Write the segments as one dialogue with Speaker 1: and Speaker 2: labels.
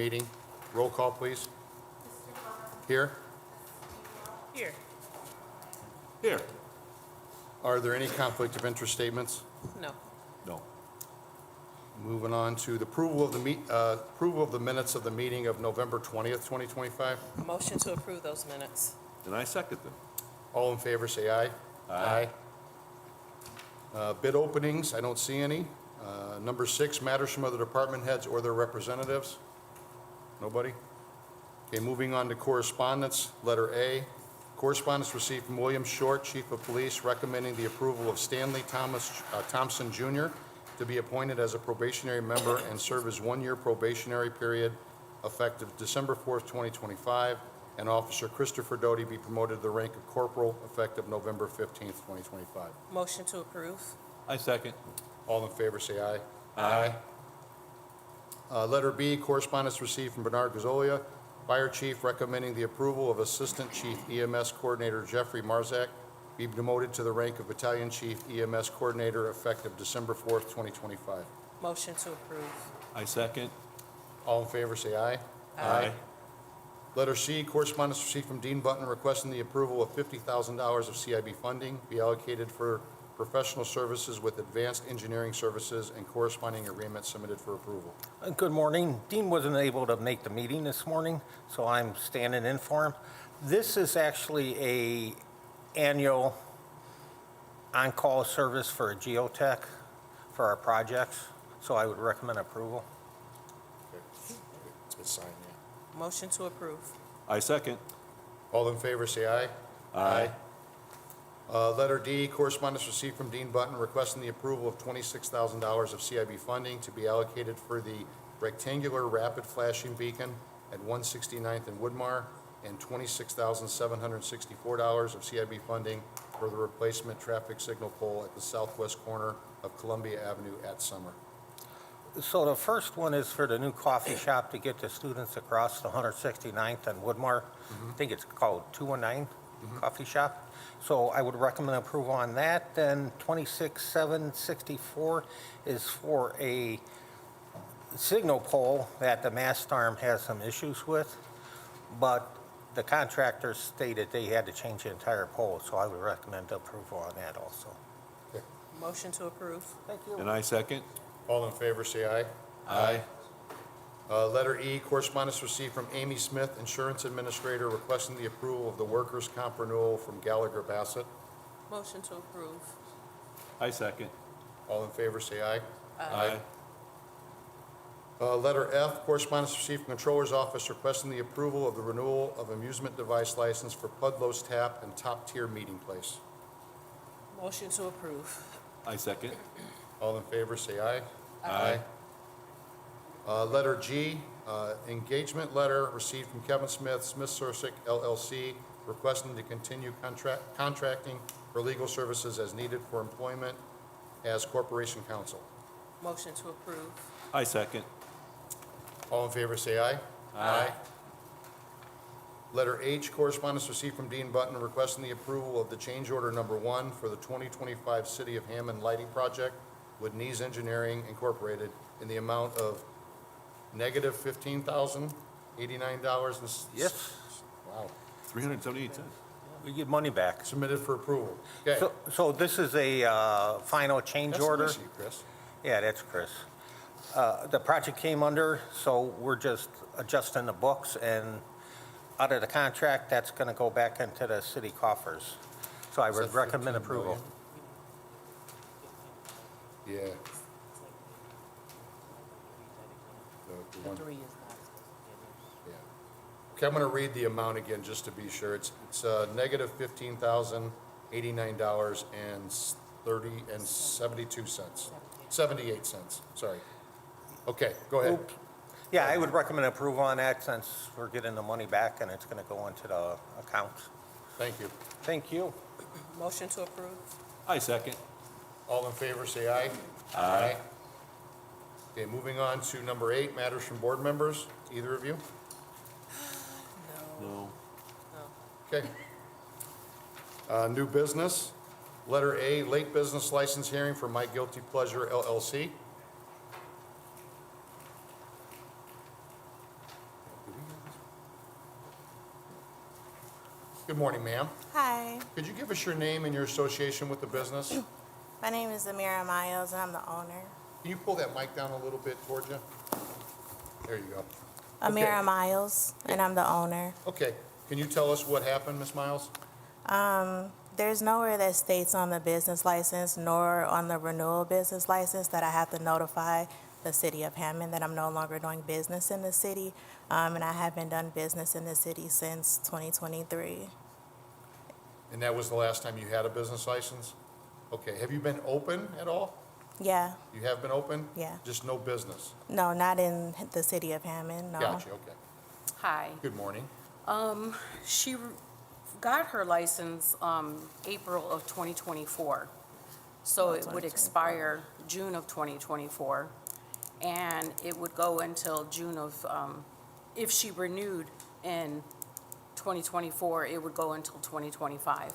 Speaker 1: meeting. Roll call, please. Here.
Speaker 2: Here.
Speaker 3: Here.
Speaker 1: Are there any conflict of interest statements?
Speaker 2: No.
Speaker 3: No.
Speaker 1: Moving on to the approval of the minutes of the meeting of November 20th, 2025.
Speaker 2: Motion to approve those minutes.
Speaker 3: And I second them.
Speaker 1: All in favor, say aye.
Speaker 3: Aye.
Speaker 1: Bid openings, I don't see any. Number 6, matters from other department heads or their representatives. Nobody? Okay, moving on to correspondence. Letter A, correspondence received from William Short, Chief of Police, recommending the approval of Stanley Thompson Jr. to be appointed as a probationary member and serve his one-year probationary period effective December 4th, 2025, and Officer Christopher Doty be promoted to the rank of corporal effective November 15th, 2025.
Speaker 2: Motion to approve.
Speaker 3: I second.
Speaker 1: All in favor, say aye.
Speaker 3: Aye.
Speaker 1: Letter B, correspondence received from Bernard Gazzolia, Fire Chief, recommending the approval of Assistant Chief EMS Coordinator Jeffrey Marzak be demoted to the rank of Battalion Chief EMS Coordinator effective December 4th, 2025.
Speaker 2: Motion to approve.
Speaker 3: I second.
Speaker 1: All in favor, say aye.
Speaker 3: Aye.
Speaker 1: Letter C, correspondence received from Dean Button requesting the approval of $50,000 of CIB funding be allocated for professional services with advanced engineering services and corresponding agreement submitted for approval.
Speaker 4: Good morning. Dean wasn't able to make the meeting this morning, so I'm standing in for him. This is actually a annual on-call service for a geotech for our projects, so I would recommend approval.
Speaker 1: It's been signed, yeah.
Speaker 2: Motion to approve.
Speaker 3: I second.
Speaker 1: All in favor, say aye.
Speaker 3: Aye.
Speaker 1: Letter D, correspondence received from Dean Button requesting the approval of $26,000 of CIB funding to be allocated for the rectangular rapid flashing beacon at 169th and Woodmar, and $26,764 of CIB funding for the replacement traffic signal pole at the southwest corner of Columbia Avenue at Summer.
Speaker 4: So the first one is for the new coffee shop to get the students across the 169th and Woodmar. I think it's called 219 Coffee Shop. So I would recommend approval on that. Then 26,764 is for a signal pole that the mast arm has some issues with, but the contractor stated they had to change the entire pole, so I would recommend approval on that also.
Speaker 1: Okay.
Speaker 2: Motion to approve.
Speaker 4: Thank you.
Speaker 3: And I second.
Speaker 1: All in favor, say aye.
Speaker 3: Aye.
Speaker 1: Letter E, correspondence received from Amy Smith, Insurance Administrator, requesting the approval of the workers' comp renewal from Gallagher Bassett.
Speaker 2: Motion to approve.
Speaker 3: I second.
Speaker 1: All in favor, say aye.
Speaker 3: Aye.
Speaker 1: Letter F, correspondence received from Controller's Office requesting the approval of the renewal of amusement device license for Pudlow's Tap and Top Tier Meeting Place.
Speaker 2: Motion to approve.
Speaker 3: I second.
Speaker 1: All in favor, say aye.
Speaker 3: Aye.
Speaker 1: Letter G, engagement letter received from Kevin Smith, Smith Sursick LLC, requesting to continue contracting for legal services as needed for employment as corporation counsel.
Speaker 2: Motion to approve.
Speaker 3: I second.
Speaker 1: All in favor, say aye.
Speaker 3: Aye.
Speaker 1: Letter H, correspondence received from Dean Button requesting the approval of the change order number 1 for the 2025 City of Hammond Lighting Project with Nees Engineering Incorporated in the amount of negative $15,089.
Speaker 4: Yes.
Speaker 1: Wow.
Speaker 3: 378 cents.
Speaker 4: We get money back.
Speaker 1: Submitted for approval. Okay.
Speaker 4: So this is a final change
Speaker 1: That's
Speaker 4: order?
Speaker 1: nice of you, Chris.
Speaker 4: Yeah, that's Chris. The project came under, so we're just adjusting the books, and out of the contract, that's going to go back into the city coffers. So I
Speaker 1: Is
Speaker 4: would
Speaker 1: that
Speaker 4: recommend
Speaker 1: 15
Speaker 4: approval.
Speaker 1: million? Yeah. The one- yeah. Okay, I'm going to read the amount again just to be sure. It's negative $15,089.72 78 cents. Sorry. Okay, go ahead.
Speaker 4: Oops. Yeah, I would recommend approval on that since we're getting the money back and it's going to go into the accounts.
Speaker 1: Thank you.
Speaker 4: Thank you.
Speaker 2: Motion to approve.
Speaker 3: I second.
Speaker 1: All in favor, say aye.
Speaker 3: Aye.
Speaker 1: Okay, moving on to number 8, matters from board members. Either of you?
Speaker 2: No.
Speaker 3: No.
Speaker 1: Okay. New business. Letter A, late business license hearing for My Guilty Pleasure LLC. Good morning, ma'am.
Speaker 5: Hi,
Speaker 1: Could you give us your name and your association with the business?
Speaker 5: my name is Amira Miles and I'm the owner.
Speaker 1: Can you pull that mic down a little bit towards you? There you go.
Speaker 5: Amira
Speaker 1: Okay.
Speaker 5: Miles and I'm the owner.
Speaker 1: Okay, can you tell us what happened, Ms. Miles?
Speaker 5: There's nowhere that states on the business license nor on the renewal business license that I have to notify the city of Hammond that I'm no longer doing business in the city. And I haven't done business in the city since 2023.
Speaker 1: And that was the last time you had a business license? Okay, have you been open at all?
Speaker 5: Yeah,
Speaker 1: You have been open?
Speaker 5: Yeah.
Speaker 1: Just no business?
Speaker 5: no, not in the city of Hammond, no.
Speaker 1: Gotcha, okay.
Speaker 2: Hi.
Speaker 1: Good morning.
Speaker 2: She got her license, April of 2024. So it would expire June of 2024. And it would go until June of, if she renewed in 2024, it would go until 2025.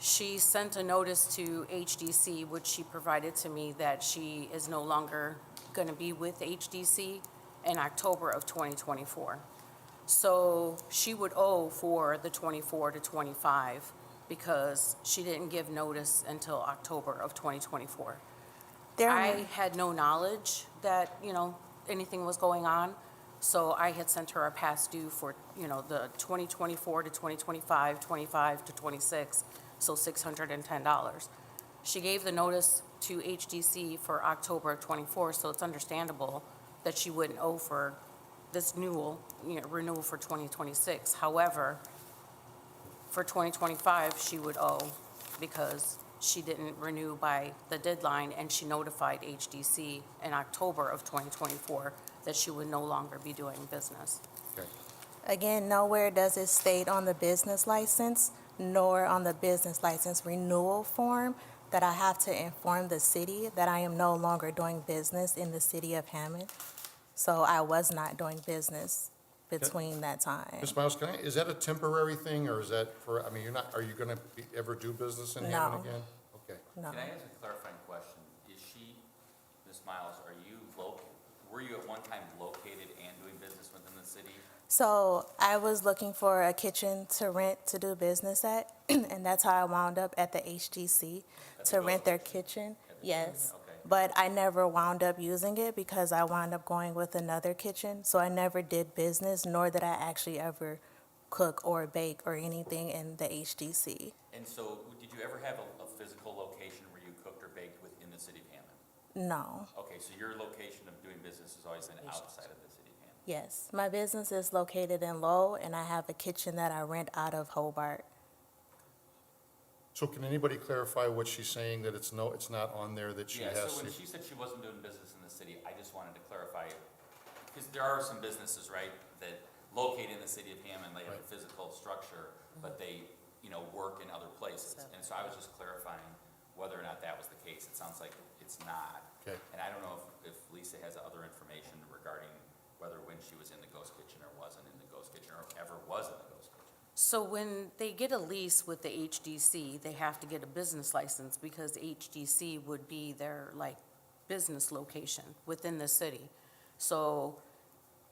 Speaker 2: She sent a notice to HDC, which she provided to me, that she is no longer going to be with HDC in October of 2024. So she would owe for the 24 to 25 because she didn't give notice until October of 2024.
Speaker 5: There-
Speaker 2: I had no knowledge that, anything was going on, so I had sent her a past due for, the 2024 to 2025, 25 to 26, so $610. She gave the notice to HDC for October of 24, so it's understandable that she wouldn't owe for this renewal for 2026. However, for 2025, she would owe because she didn't renew by the deadline, and she notified HDC in October of 2024 that she would no longer be doing business.
Speaker 1: Okay.
Speaker 5: Again, nowhere does it state on the business license nor on the business license renewal form that I have to inform the city that I am no longer doing business in the city of Hammond. So I was not doing business between that time.
Speaker 1: Ms. Miles, is that a temporary thing, or is that for, are you gonna ever do business in Hammond
Speaker 5: No.
Speaker 1: again? Okay.
Speaker 5: No.
Speaker 6: Can I ask a clarifying question? Is she, Ms. Miles, were you at one time located and doing business within the city?
Speaker 5: So I was looking for a kitchen to rent to do business at, and that's how I wound up at the HGC
Speaker 6: At the
Speaker 5: to rent
Speaker 6: Ghost
Speaker 5: their
Speaker 6: Kitchen?
Speaker 5: kitchen. Yes.
Speaker 6: Okay.
Speaker 5: But I never wound up using it because I wound up going with another kitchen. So I never did business, nor did I actually ever cook or bake or anything in the HGC.
Speaker 6: And so, did you ever have a physical location where you cooked or baked within the city of Hammond?
Speaker 5: No.
Speaker 6: Okay, so your location of doing business has always been outside of the city of Hammond?
Speaker 5: Yes. My business is located in Lowell, and I have a kitchen that I rent out of Hobart.
Speaker 1: So can anybody clarify what she's saying, that it's not on there that she
Speaker 6: Yeah,
Speaker 1: has
Speaker 6: so
Speaker 1: to?
Speaker 6: when she said she wasn't doing business in the city, I just wanted to clarify, because there are some businesses, right, that locate in the city of Hammond, they have a
Speaker 1: Right.
Speaker 6: physical structure, but they, work in other places. And so I was just clarifying whether or not that was the case. It sounds like it's not.
Speaker 1: Okay.
Speaker 6: And I don't know if Lisa has other information regarding whether when she was in the ghost kitchen or wasn't in the ghost kitchen, or ever was in the ghost kitchen.
Speaker 2: So when they get a lease with the HDC, they have to get a business license because HDC would be their, business location within the city. So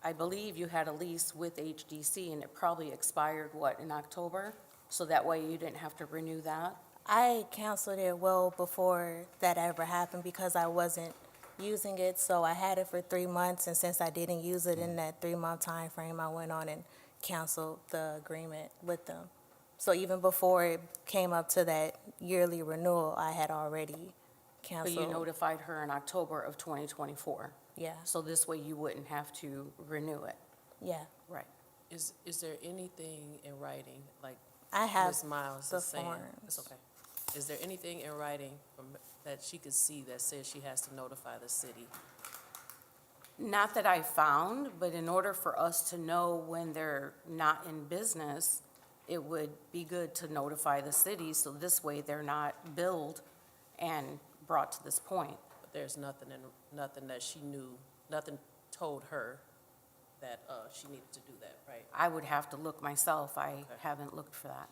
Speaker 2: I believe you had a lease with HDC, and it probably expired, in October? So that way you didn't have to renew that?
Speaker 5: I canceled it well before that ever happened because I wasn't using it. So I had it for 3 months, and since I didn't use it in that 3-month time frame, I went on and canceled the agreement with them. So even before it came up to that yearly renewal, I had already
Speaker 2: But
Speaker 5: canceled.
Speaker 2: you notified her in October of 2024.
Speaker 5: Yeah,
Speaker 2: So this way you wouldn't have to renew it.
Speaker 5: yeah.
Speaker 2: Right.
Speaker 7: Is there anything in writing, like
Speaker 5: I have
Speaker 7: Ms. Miles
Speaker 5: the
Speaker 7: is saying?
Speaker 5: forms.
Speaker 7: It's okay. Is there anything in writing that she could see that says she has to notify the city?
Speaker 2: Not that I found, but in order for us to know when they're not in business, it would be good to notify the city, so this way they're not billed and brought to this point.
Speaker 7: But there's nothing that she knew, nothing told her that she needed to do that, right?
Speaker 2: I would have to look myself. I haven't looked for that.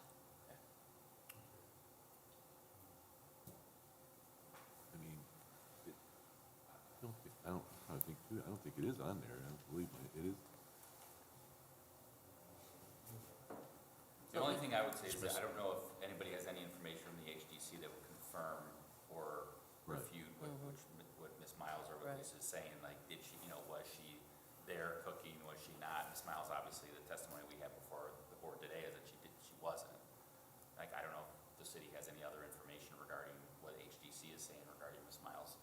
Speaker 3: I mean, I don't think it is on there. I don't believe it is.
Speaker 6: The only thing I would say is that I don't know if anybody has any information from the HDC that would confirm or
Speaker 3: Right.
Speaker 6: refute what Ms. Miles or what
Speaker 7: Right.
Speaker 6: Lisa's saying, like, did she, was she there cooking, was she not? Ms. Miles, obviously, the testimony we had before the board today is that she wasn't. Like, I don't know if the city has any other information regarding what HDC is saying regarding Ms. Miles.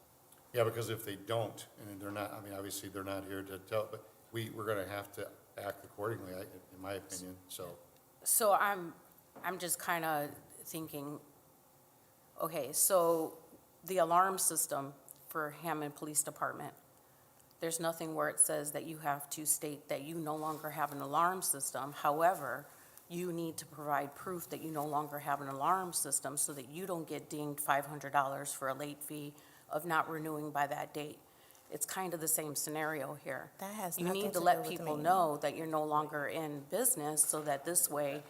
Speaker 1: Yeah, because if they don't, and they're not, I mean, obviously, they're not here to tell, but we're gonna have to act accordingly, in my opinion, so.
Speaker 2: So I'm just kind of thinking, okay, so the alarm system for Hammond Police Department, there's nothing where it says that you have to state that you no longer have an alarm system. However, you need to provide proof that you no longer have an alarm system so that you don't get dinged $500 for a late fee of not renewing by that date. It's kind of the same scenario here.
Speaker 5: That has
Speaker 2: You
Speaker 5: nothing
Speaker 2: need to
Speaker 5: to do
Speaker 2: let
Speaker 5: with
Speaker 2: people
Speaker 5: me.
Speaker 2: know that you're no longer in business so that this way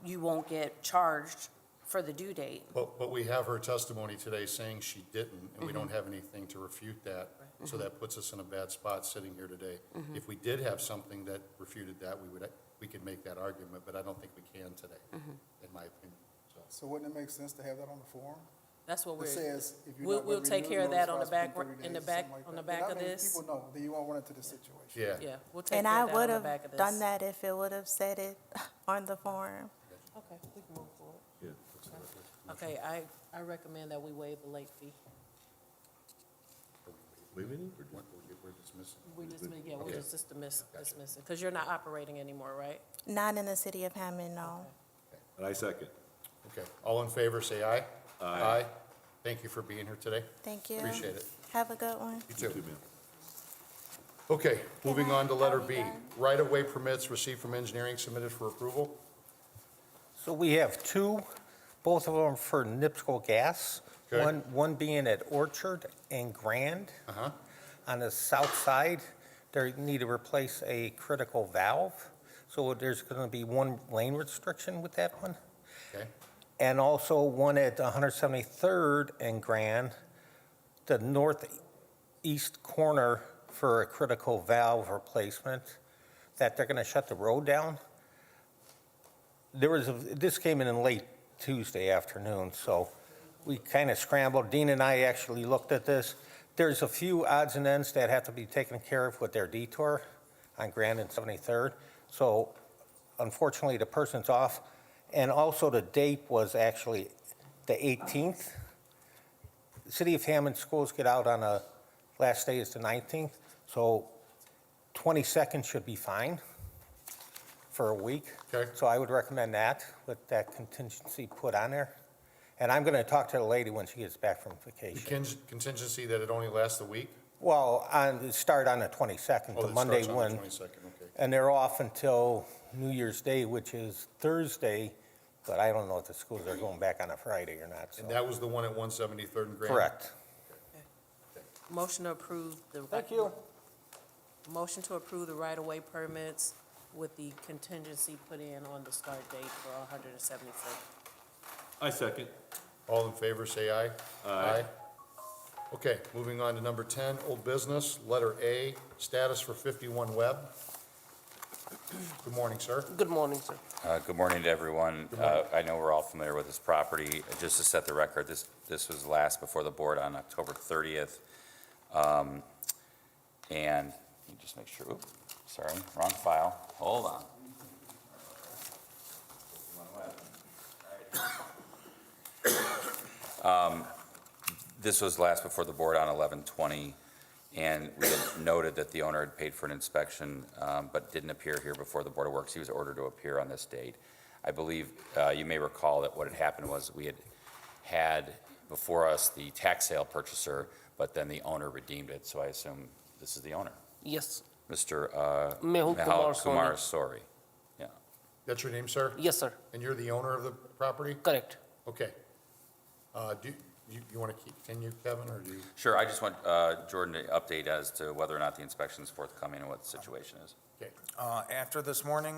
Speaker 2: you won't get charged for the due date.
Speaker 1: But we have her testimony today saying she didn't, and we don't have anything to refute that. So that puts us in a bad spot sitting here today. If we did have something that refuted that, we could make that argument, but I don't think we can today, in my opinion, so.
Speaker 8: So wouldn't it make sense to have that on the form?
Speaker 7: That's what
Speaker 8: It
Speaker 7: we're,
Speaker 8: says if you're
Speaker 7: we'll,
Speaker 8: not
Speaker 7: we'll
Speaker 8: gonna
Speaker 7: take
Speaker 8: renew,
Speaker 7: care of that on the
Speaker 8: notify us
Speaker 7: back,
Speaker 8: within 30
Speaker 7: in the
Speaker 8: days,
Speaker 7: back,
Speaker 8: something like
Speaker 7: on the
Speaker 8: that.
Speaker 7: back
Speaker 8: But
Speaker 7: of
Speaker 8: I mean,
Speaker 7: this.
Speaker 8: people know, then you won't run into this situation.
Speaker 1: Yeah.
Speaker 7: Yeah, we'll take
Speaker 5: And
Speaker 7: care
Speaker 5: I
Speaker 7: of that
Speaker 5: would
Speaker 7: on the
Speaker 5: have
Speaker 7: back of this.
Speaker 5: done that if it would have said it on the form.
Speaker 7: Okay, we can move forward.
Speaker 3: Yeah.
Speaker 7: Okay, I recommend that we waive the late fee.
Speaker 3: Wait a minute, or
Speaker 1: We're dismissing.
Speaker 7: We just, yeah, we'll
Speaker 1: Okay.
Speaker 7: just dismiss it, because you're not operating anymore, right?
Speaker 5: Not in the city of Hammond, no.
Speaker 3: And I second.
Speaker 1: Okay, all in favor, say aye.
Speaker 3: Aye.
Speaker 1: Thank you for being here today.
Speaker 5: Thank you.
Speaker 1: Appreciate it.
Speaker 5: Have a good one.
Speaker 1: You
Speaker 3: You
Speaker 1: too.
Speaker 3: too, ma'am.
Speaker 1: Okay, moving on to letter
Speaker 5: Are we
Speaker 1: B.
Speaker 5: done?
Speaker 1: Right-of-way permits received from engineering submitted for approval.
Speaker 4: So we have two, both of them for NIPSCO gas.
Speaker 1: Okay.
Speaker 4: One being at Orchard and Grand.
Speaker 1: Uh-huh.
Speaker 4: On the south side, they need to replace a critical valve. So there's going to be one lane restriction with that one.
Speaker 1: Okay,
Speaker 4: And also one at 173rd and Grand, the northeast corner for a critical valve replacement, that they're going to shut the road down. This came in late Tuesday afternoon, so we kind of scrambled. Dean and I actually looked at this. There's a few odds and ends that have to be taken care of with their detour on Grand and 73rd. So unfortunately, the person's off. And also the date was actually the 18th. The City of Hammond schools get out on a, last day is the 19th. So 22nd should be fine for a week.
Speaker 1: Okay.
Speaker 4: So I would recommend that with that contingency put on there. And I'm going to talk to the lady when she gets back from
Speaker 1: the
Speaker 4: vacation.
Speaker 1: contingency that it only lasts a week?
Speaker 4: Well, start on the 22nd,
Speaker 1: Oh,
Speaker 4: the
Speaker 1: it
Speaker 4: Monday
Speaker 1: starts on
Speaker 4: when.
Speaker 1: the 22nd, okay.
Speaker 4: And they're off until New Year's Day, which is Thursday, but I don't know if the schools are going back on a Friday or not, so.
Speaker 1: And that was the one at 173rd and Grand?
Speaker 4: Correct.
Speaker 7: Motion to approve the.
Speaker 4: Thank you.
Speaker 7: Motion to approve the right-of-way permits with the contingency put in on the start date for 175th.
Speaker 3: I second.
Speaker 1: All in favor, say aye.
Speaker 3: Aye.
Speaker 1: Okay, moving on to number 10, old business, letter A, status for 51 Webb. Good morning, sir.
Speaker 9: Good morning, sir.
Speaker 6: Good morning to everyone. I know we're all familiar with this property. Just to set the record, this was last before the board on October 30th. And let me just make sure, oops, sorry, wrong file. Hold on. This was last before the board on 11/20, and we had noted that the owner had paid for an inspection, but didn't appear here before the Board of Works. He was ordered to appear on this date. I believe you may recall that what had happened was we had before us the tax sale purchaser, but then the owner redeemed it, so I assume this is the owner,
Speaker 9: Yes.
Speaker 6: Mr.
Speaker 9: Mehul Kumar
Speaker 6: Kumar
Speaker 9: Soni.
Speaker 6: Sori. Yeah.
Speaker 1: That's your name, sir?
Speaker 9: Yes, sir.
Speaker 1: And you're the owner of the property?
Speaker 9: Correct.
Speaker 1: Okay. Do you want to continue, Kevin, or do you?
Speaker 6: Sure, I just want Jordan to update as to whether or not the inspection is forthcoming and what the situation is.
Speaker 1: Okay.
Speaker 10: After this morning,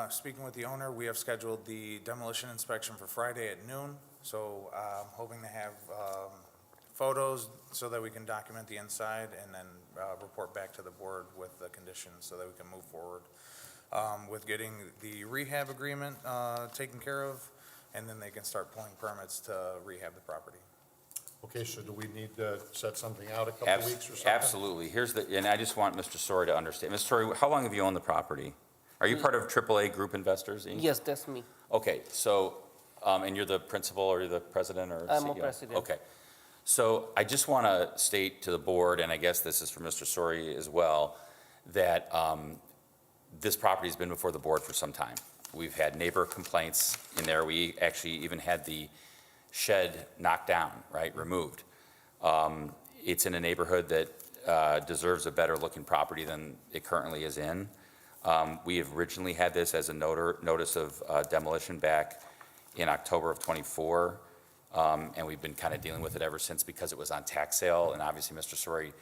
Speaker 10: speaking with the owner, we have scheduled the demolition inspection for Friday at noon. So I'm hoping to have photos so that we can document the inside and then report back to the board with the conditions so that we can move forward with getting the rehab agreement taken care of, and then they can start pulling permits to rehab the property.
Speaker 1: Okay, so do we need to set something out a couple
Speaker 6: Abs-
Speaker 1: weeks or something?
Speaker 6: Absolutely. And I just want Mr. Sori to understand. Mr. Sori, how long have you owned the property? Are you part of AAA Group Investors, Inc.?
Speaker 9: Yes, that's me.
Speaker 6: Okay, so, and you're the principal or you're the president or CEO?
Speaker 9: I'm a president.
Speaker 6: Okay. So I just want to state to the board, and I guess this is for Mr. Sori as well, that this property's been before the board for some time. We've had neighbor complaints in there. We actually even had the shed knocked down, right, removed. It's in a neighborhood that deserves a better looking property than it currently is in. We have originally had this as a notice of demolition back in October of '24, and we've been kind of dealing with it ever since because it was on tax sale, and obviously Mr. Sori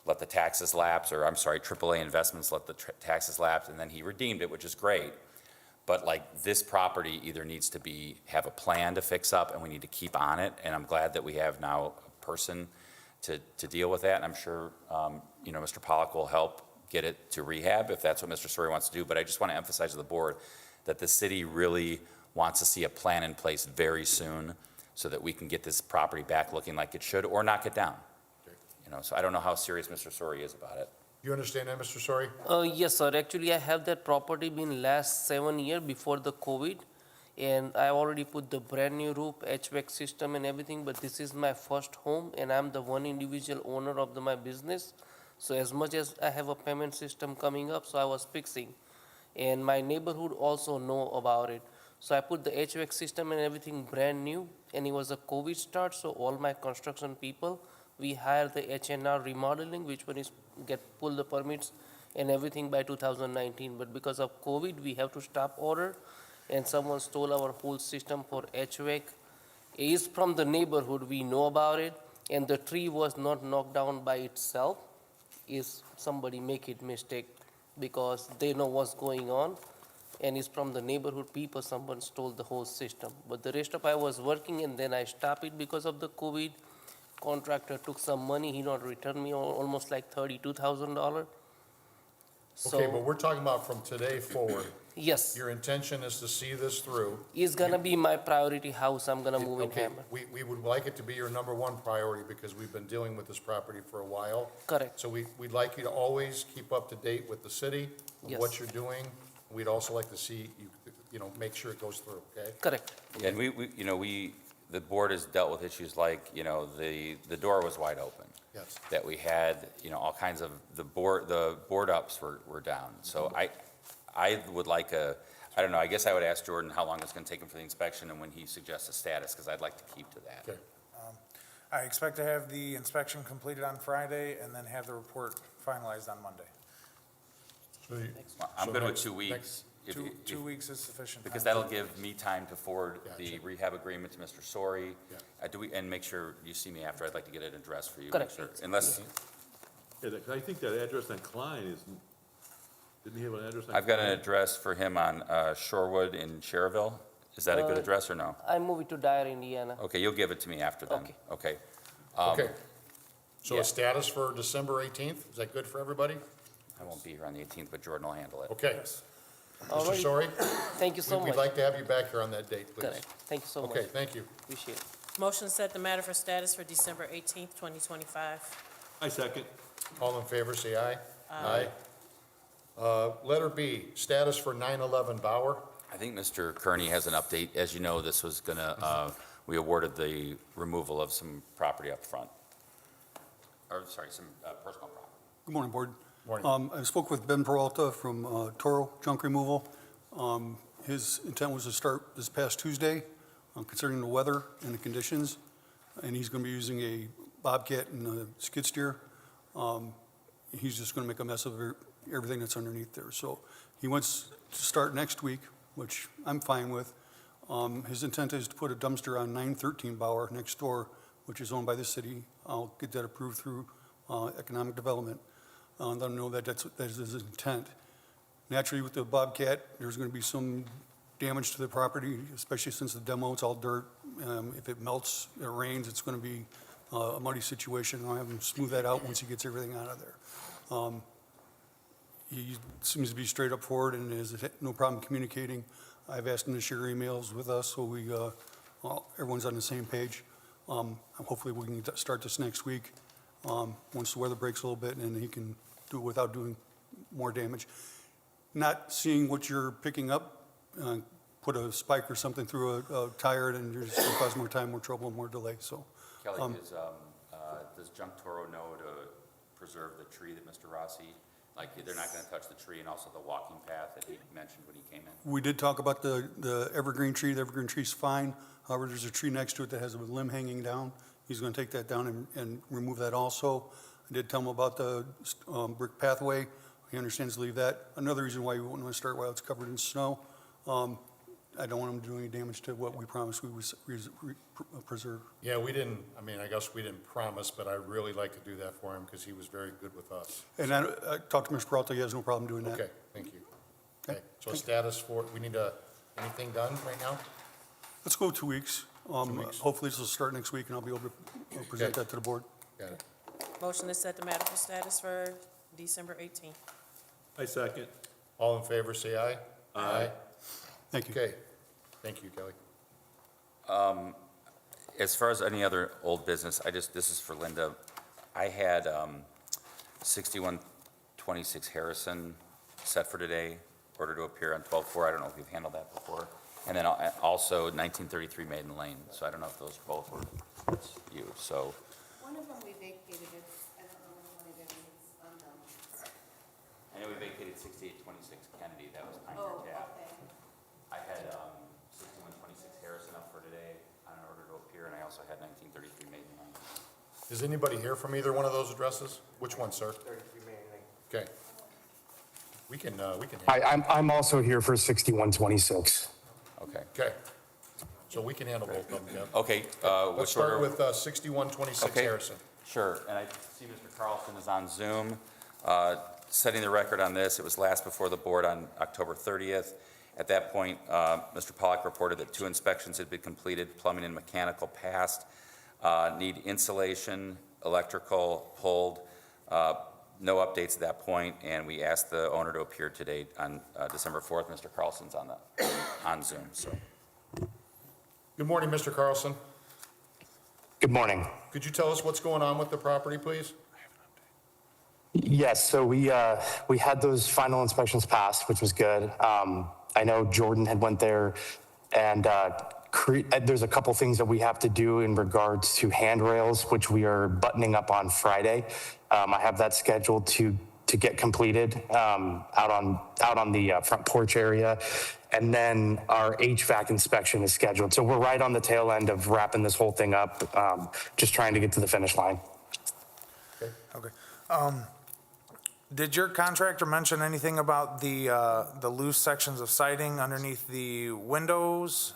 Speaker 6: let the taxes lapse, or I'm sorry, AAA Investments let the taxes lapse, and then he redeemed it, which is great. But like this property either needs to have a plan to fix up, and we need to keep on it, and I'm glad that we have now a person to deal with that, and I'm sure, Mr. Pollock will help get it to rehab if that's what Mr. Sori wants to do. But I just want to emphasize to the board that the city really wants to see a plan in place very soon so that we can get this property back looking like it should, or knock it down. So I don't know how serious Mr. Sori is about it.
Speaker 1: You understand that, Mr. Sori?
Speaker 9: Yes, sir. Actually, I have that property been last 7 years before the COVID, and I already put the brand new roof, HVAC system and everything, but this is my first home, and I'm the one individual owner of my business. So as much as I have a payment system coming up, so I was fixing. And my neighborhood also know about it. So I put the HVAC system and everything brand new, and it was a COVID start, so all my construction people, we hired the H&R remodeling, which one is pull the permits and everything by 2019. But because of COVID, we have to stop order, and someone stole our whole system for HVAC. It is from the neighborhood, we know about it, and the tree was not knocked down by itself. Is somebody make it mistake because they know what's going on, and it's from the neighborhood people, someone stole the whole system. But the rest of I was working, and then I stopped it because of the COVID. Contractor took some money, he not returned me almost like $32,000.
Speaker 1: Okay, but we're talking about from today forward.
Speaker 9: Yes,
Speaker 1: Your intention is to see this through.
Speaker 9: it's gonna be my priority house, I'm gonna move in
Speaker 1: Okay,
Speaker 9: Hammond.
Speaker 1: we would like it to be your number one priority because we've been dealing with this property for a while.
Speaker 9: Correct,
Speaker 1: So we'd like you to always keep up to date with the city, with what
Speaker 9: Yes.
Speaker 1: you're doing. We'd also like to see you, make sure it goes through, okay?
Speaker 9: correct,
Speaker 6: And the board has dealt with issues like, the door was wide open.
Speaker 1: Yes.
Speaker 6: That we had, all kinds of, the board ups were down. So I would like I don't know, I guess I would ask Jordan how long it's gonna take him for the inspection and when he suggests a status, because I'd like to keep to that.
Speaker 1: Okay.
Speaker 10: I expect to have the inspection completed on Friday and then have the report finalized on Monday.
Speaker 1: So
Speaker 6: I'm
Speaker 1: so
Speaker 6: good with
Speaker 1: next-
Speaker 6: 2 weeks. if-
Speaker 10: Two weeks is sufficient.
Speaker 6: Because
Speaker 10: time.
Speaker 6: that'll give me time to forward the
Speaker 1: Gotcha.
Speaker 6: rehab agreement to Mr. Sori.
Speaker 1: Yeah.
Speaker 6: And make sure you see me after, I'd like to get it addressed for you.
Speaker 9: Correct.
Speaker 6: Make sure- Unless,
Speaker 3: I think that address on Klein didn't he have an address on?
Speaker 6: I've got an
Speaker 3: Klein?
Speaker 6: address for him on Shorewood in Cherville. Is that a good address or no?
Speaker 9: I move it to Dyer, Indiana.
Speaker 6: Okay, you'll give it to me after then.
Speaker 9: Okay.
Speaker 6: Okay.
Speaker 1: Okay. So
Speaker 6: yeah.
Speaker 1: a status for December 18th, is that good for everybody?
Speaker 6: I won't be here on the 18th, but Jordan will handle it.
Speaker 1: Okay.
Speaker 9: All
Speaker 1: Mr.
Speaker 9: right.
Speaker 1: Sori,
Speaker 9: Thank you so
Speaker 1: we'd
Speaker 9: much.
Speaker 1: like to have you back here on that date, please.
Speaker 9: Correct, thank you so much,
Speaker 1: Okay, thank you.
Speaker 9: appreciate it.
Speaker 7: Motion to set the matter for status for December 18th, 2025.
Speaker 3: I second.
Speaker 1: All in favor, say aye. Aye. Letter B, status for 911 Bauer.
Speaker 6: I think Mr. Kearney has an update. As you know, this was gonna, we awarded the removal of some property up front. Or, sorry, some personal property.
Speaker 11: Good morning, Board.
Speaker 1: Morning.
Speaker 11: I spoke with Ben Peralta from Toro Junk Removal. His intent was to start this past Tuesday, considering the weather and the conditions, and he's going to be using a Bobcat and a skid steer. He's just going to make a mess of everything that's underneath there. So he wants to start next week, which I'm fine with. His intent is to put a dumpster on 913 Bauer next door, which is owned by the city. I'll get that approved through economic development. Let them know that that is his intent. Naturally, with the Bobcat, there's going to be some damage to the property, especially since the demo, it's all dirt. If it melts, it rains, it's going to be a muddy situation. I'll have him smooth that out once he gets everything out of there. he seems to be straight up forward and has no problem communicating. I've asked him to share emails with us, so everyone's on the same page. Hopefully, we can start this next week, once the weather breaks a little bit, and he can do it without doing more damage. Not seeing what you're picking up, put a spike or something through a tire, and you're just going to cause more time, more trouble, and more delay, so.
Speaker 6: Kelly, does Junk Toro know to preserve the tree that Mr. Rossi, like, they're not going to touch the tree and also the walking path that he mentioned when he came in?
Speaker 11: We did talk about the evergreen tree. The evergreen tree's fine. However, there's a tree next to it that has a limb hanging down. He's going to take that down and remove that also. I did tell him about the brick pathway. He understands to leave that. Another reason why we wouldn't want to start while it's covered in snow. I don't want him to do any damage to what we promised we would preserve.
Speaker 1: Yeah, we didn't, I guess we didn't promise, but I'd really like to do that for him because he was very good with us.
Speaker 11: And I talked to Mr. Peralta. He has no problem doing that.
Speaker 1: Okay, thank you. Okay, so status for, we need anything done right now?
Speaker 11: Let's go 2 weeks.
Speaker 1: weeks.
Speaker 11: Hopefully this will start next week and I'll be able to present
Speaker 1: Okay.
Speaker 11: that to the board.
Speaker 1: Got it.
Speaker 7: Motion to set the matter for status for December 18th.
Speaker 3: I second.
Speaker 1: All in favor, say aye. Aye.
Speaker 11: Thank you.
Speaker 1: Okay, thank you, Kelly.
Speaker 6: As far as any other old business, this is for Linda. I had 6126 Harrison set for today, order to appear on 12/4. I don't know if you've handled that before. And then also 1933 Maiden Lane. So I don't know if those both were you, so.
Speaker 12: One of them we vacated, I don't know which one it is, it's unknown.
Speaker 6: I know we vacated 6826 Kennedy, that was Pioneer
Speaker 12: Oh,
Speaker 6: Tap.
Speaker 12: okay.
Speaker 6: I had 6126 Harrison up for today on an order to appear, and I also had 1933 Maiden Lane.
Speaker 1: Is anybody here from either one of those addresses? Which one, sir?
Speaker 13: 33 Main Lane.
Speaker 1: Okay. We can.
Speaker 13: Hi, I'm also here for 6126.
Speaker 6: Okay.
Speaker 1: Okay. So we can handle both of them, Kev.
Speaker 6: Okay,
Speaker 1: Let's
Speaker 6: which order?
Speaker 1: start with 6126
Speaker 6: Okay.
Speaker 1: Harrison.
Speaker 6: Sure, and I see Mr. Carlson is on Zoom. Setting the record on this, it was last before the board on October 30th. At that point, Mr. Pollack reported that 2 inspections had been completed, plumbing and mechanical passed, need insulation, electrical pulled, no updates at that point, and we asked the owner to appear today on December 4th. Mr. Carlson's on Zoom, so.
Speaker 1: Good morning, Mr. Carlson.
Speaker 13: Good morning.
Speaker 1: Could you tell us what's going on with the property, please?
Speaker 13: Yes, so we had those final inspections passed, which was good. I know Jordan had went there, and there's a couple things that we have to do in regards to handrails, which we are buttoning up on Friday. I have that scheduled to get completed out on the front porch area, and then our HVAC inspection is scheduled. So we're right on the tail end of wrapping this whole thing up, just trying to get to the finish line.
Speaker 10: Okay. Did your contractor mention anything about the loose sections of siding underneath the windows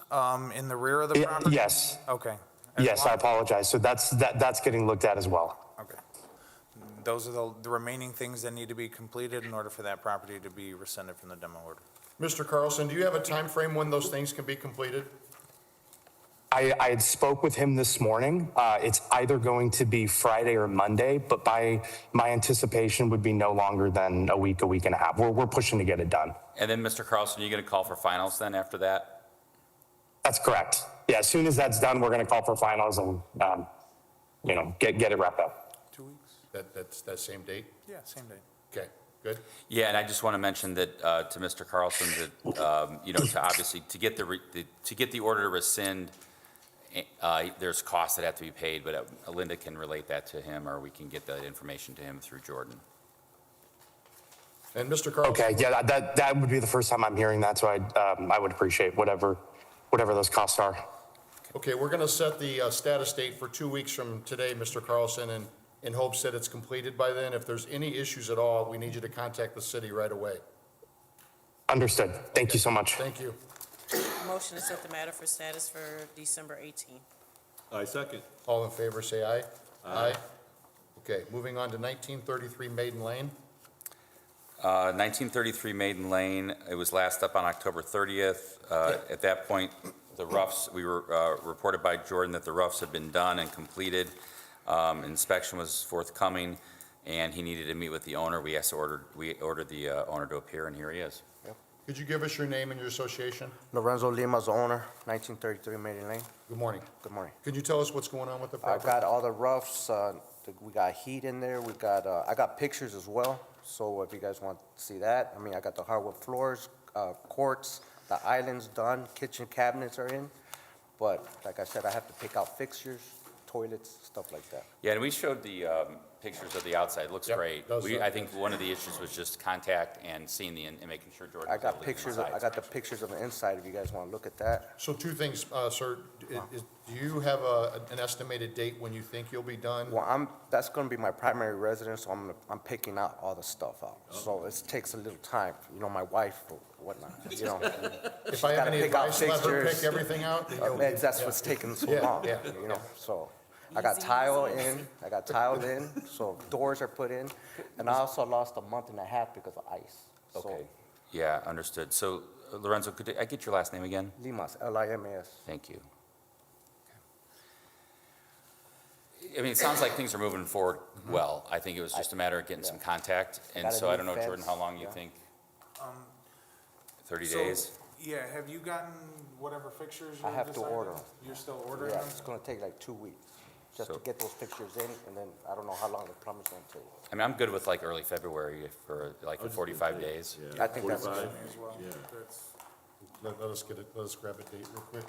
Speaker 10: in the rear of the property?
Speaker 13: Yes.
Speaker 10: Okay.
Speaker 13: Yes, I apologize. So that's getting looked at as well.
Speaker 10: Okay. Those are the remaining things that need to be completed in order for that property to be rescinded from the demo order.
Speaker 1: Mr. Carlson, do you have a time frame when those things can be completed?
Speaker 13: I had spoke with him this morning. It's either going to be Friday or Monday, but my anticipation would be no longer than a week and a half. We're pushing to get it done.
Speaker 6: And then, Mr. Carlson, are you going to call for finals then after that?
Speaker 13: That's correct. Yeah, as soon as that's done, we're going to call for finals and, get it wrapped up.
Speaker 10: 2 weeks?
Speaker 1: That's that same date?
Speaker 10: Yeah, same day.
Speaker 1: Okay, good.
Speaker 6: Yeah, and I just want to mention that to Mr. Carlson that to obviously to get the order to rescind, there's costs that have to be paid, but Linda can relate that to him, or we can get that information to him through Jordan.
Speaker 1: And Mr. Carlson.
Speaker 13: Okay, yeah, that would be the first time I'm hearing that, so I would appreciate whatever those costs are.
Speaker 1: Okay, we're going to set the status date for 2 weeks from today, Mr. Carlson, and in hopes that it's completed by then. If there's any issues at all, we need you to contact the city right away.
Speaker 13: Understood. Thank you so much.
Speaker 1: Thank you.
Speaker 7: Motion to set the matter for status for December 18th.
Speaker 3: I second.
Speaker 1: All in favor, say aye. Aye. Okay, moving on to 1933 Maiden Lane.
Speaker 6: 1933 Maiden Lane, it was last up on October 30th. At that point, the roughs, we were reported by Jordan that the roughs had been done and completed. Inspection was forthcoming, and he needed to meet with the owner. We ordered the owner to appear, and here he is.
Speaker 1: Could you give us your name and your association?
Speaker 14: Lorenzo Lima's the owner, 1933 Maiden Lane.
Speaker 1: Good morning.
Speaker 14: Good morning.
Speaker 1: Could you tell us what's going on with the
Speaker 14: I
Speaker 1: property?
Speaker 14: got all the roughs, we got heat in there, I got pictures as well, so if you guys want to see that, I mean, I got the hardwood floors, quartz, the islands done, kitchen cabinets are in, but like I said, I have to pick out fixtures, toilets, stuff like that.
Speaker 6: Yeah, and we showed the pictures of the outside. It looks
Speaker 1: Yep,
Speaker 6: great.
Speaker 1: does look
Speaker 6: I think one of the issues was just contact and seeing and making sure Jordan
Speaker 14: I
Speaker 6: was able
Speaker 14: got
Speaker 6: to get
Speaker 14: pictures,
Speaker 6: inside.
Speaker 14: I got the pictures of the inside, if you guys want to look at that.
Speaker 1: So two things, sir. Do you have an estimated date when you think you'll be done?
Speaker 14: Well, that's gonna be my primary residence, so I'm picking out all the stuff out. So it takes a little time, you know, my wife or whatnot, you know.
Speaker 1: If I have
Speaker 14: gotta
Speaker 1: any
Speaker 14: pick out
Speaker 1: advice, let her
Speaker 14: fixtures.
Speaker 1: pick everything out.
Speaker 14: That's what's taking so
Speaker 1: Yeah,
Speaker 14: long,
Speaker 1: yeah,
Speaker 14: you know, so. I got tiled in, so doors are put in, and I also lost a month and a half because of ice. So,
Speaker 6: Okay. Yeah, understood. So Lorenzo, could I get your last name again?
Speaker 14: Limas, Limas.
Speaker 6: Thank you. I mean, it sounds like things are moving forward well. I think it was just a matter of getting some contact. And
Speaker 14: got a
Speaker 6: so I
Speaker 14: new
Speaker 6: don't know, Jordan,
Speaker 14: fence,
Speaker 6: how long you
Speaker 14: yeah.
Speaker 6: think?
Speaker 10: Um,
Speaker 6: 30
Speaker 10: so,
Speaker 6: days?
Speaker 10: Yeah, have you gotten whatever fixtures
Speaker 14: I
Speaker 10: you
Speaker 14: have to order 'em.
Speaker 10: You're still ordering
Speaker 14: Yeah,
Speaker 10: them?
Speaker 14: it's gonna take like 2 weeks, just to
Speaker 6: So-
Speaker 14: get those pictures in, and then I don't know how long the plumbing's gonna take.
Speaker 6: I mean, I'm good with like early February for like the 45 days.
Speaker 3: Yeah,
Speaker 14: I think that's
Speaker 3: 45.
Speaker 14: good.
Speaker 10: As well.
Speaker 3: Yeah.
Speaker 10: That's-
Speaker 1: Let us grab a date real quick.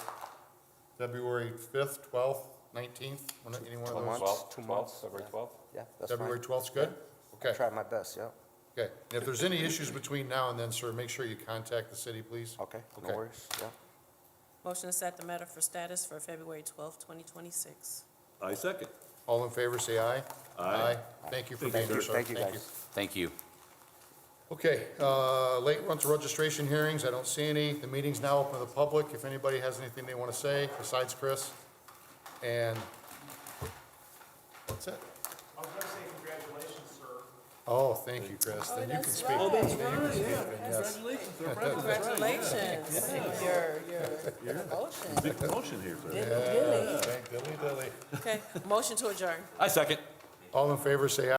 Speaker 1: February 5th, 12th, 19th, any one of
Speaker 14: 2
Speaker 1: those?
Speaker 14: months, 2 months.
Speaker 6: February
Speaker 14: yeah.
Speaker 6: 12th?
Speaker 14: Yeah, that's fine.
Speaker 1: February 12th's good?
Speaker 14: I
Speaker 1: Okay,
Speaker 14: tried my best, yeah.
Speaker 1: okay. And if there's any issues between now and then, sir, make sure you contact the city, please.
Speaker 14: Okay,
Speaker 1: Okay.
Speaker 14: no worries, yeah.
Speaker 7: Motion to set the matter for status for February 12th, 2026.
Speaker 3: I second.
Speaker 1: All in favor, say aye.
Speaker 3: Aye.
Speaker 1: Thank you for
Speaker 3: Thank
Speaker 1: being
Speaker 3: you,
Speaker 1: here,
Speaker 3: sir.
Speaker 1: sir.
Speaker 14: Thank you, guys.
Speaker 6: Thank you.
Speaker 1: Okay, late rental registration hearings, I don't see any. The meeting's now open to the public. If anybody has anything they want to say, besides Chris. And that's it.
Speaker 10: I was gonna say congratulations, sir.
Speaker 1: Oh, thank you, Chris. Then you can speak. Yes.
Speaker 7: Congratulations, your promotion.
Speaker 3: Big promotion here, sir.
Speaker 1: Yeah, thank dilly dilly.
Speaker 7: Okay, motion to adjourn.
Speaker 3: I second.
Speaker 1: All in favor, say aye.